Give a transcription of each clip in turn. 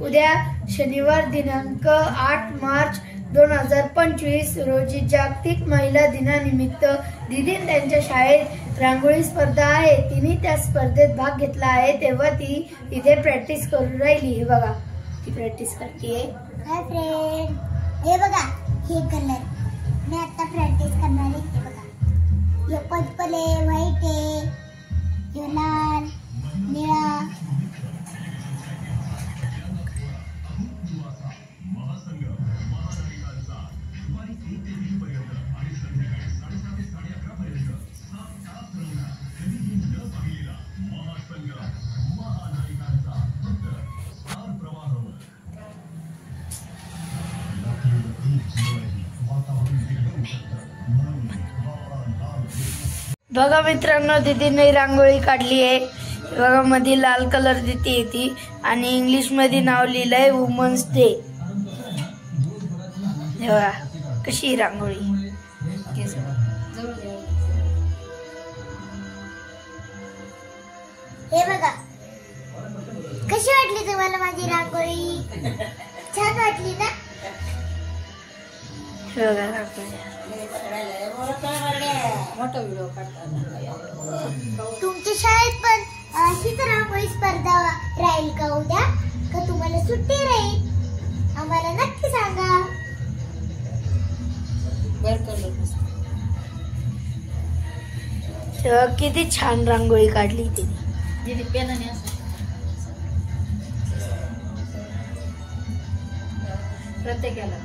उद्या शनिवार दिनांक 8 मार्च 2025 रोजी जागतिक महिला दिनानिमित्त दीदीने त्यांच्या शाळेत रांगोळी स्पर्धा आहे. तिने त्या स्पर्धेत भाग घेतला आहे. तेव्हा ती इथे प्रॅक्टिस करून राहिली. हे बघा ती प्रॅक्टिस करतेय. हाय फ्रेंड, हे बघा हे कलर मी आता प्रॅक्टिस करणार आहे. हे बघा हे पर्पल आहे, व्हाईट आहे, हे लाल, निळा. बघा मित्रांनो, दीदीने रांगोळी काढली आहे. बघा मध्ये लाल कलर देते ती आणि इंग्लिश मध्ये नाव लिहिलंय वुमन्स डे. बघा कशी रांगोळी. हे बघा कशी वाटली तुम्हाला माझी रांगोळी? छान वाटली ना? बघा रांगोळी. तुमच्या शाळेत पण अशीच रांगोळी स्पर्धा राहील का उद्या? का तुम्हाला सुट्टी राहील? आम्हाला नक्की सांगा. किती छान रांगोळी काढली तिने. दीदी पेनाने असं प्रत्येकाला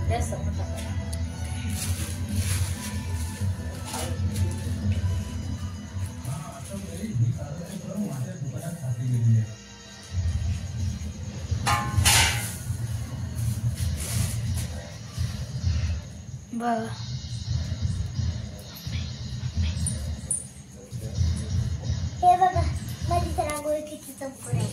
जास्त मोठा बघा हे बघा माझी रांगोळी किती चमकून आहे.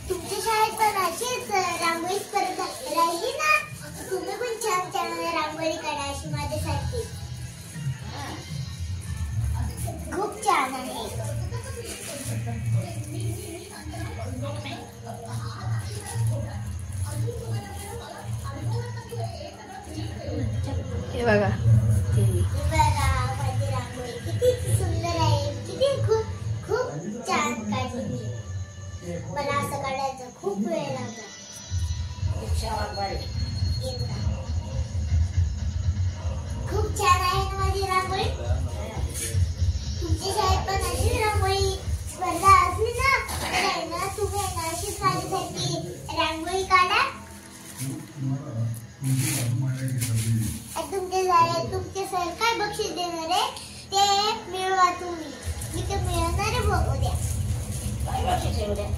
तुमच्या शाळेत पण अशीच रांगोळी स्पर्धा राहिली ना? तुम्ही पण छान छान रांगोळी काढा अशी माझ्यासाठी. खूप छान आहे. हे बघा माझी रांगोळी किती सुंदर आहे. किती खूप खूप छान काढली. मला असं काढायचं खूप वेळ लागला. खूप छान आहे ना माझी रांगोळी? तुमच्या शाळेत पण अशी रांगोळी स्पर्धा असली ना तर तुम्ही अशीच माझ्यासाठी रांगोळी काढा. तुमच्या शाळेत तुमचे सर काय बक्षीस देणार आहे ते मिळवा तुम्ही. मी ते मिळवणार आहे बघ उद्या. काय बक्षीस आहे उद्या?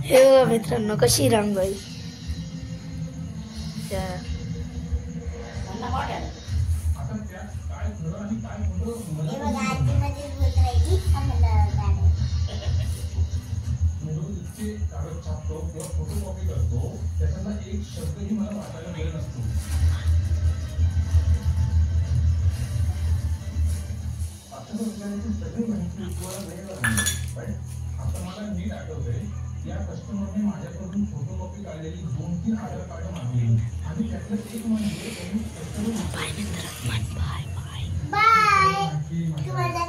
हे बघा मित्रांनो कशी रांगोळी. हे बघा आजी मध्ये बोलत राहिली आम्हाला गाणं. या कस्टमरने माझ्याकडून फोटोकॉपी काढलेली 2-3 आधार कार्ड मागवली आणि त्यातलं एक म्हणजे बाय. तुम्हाला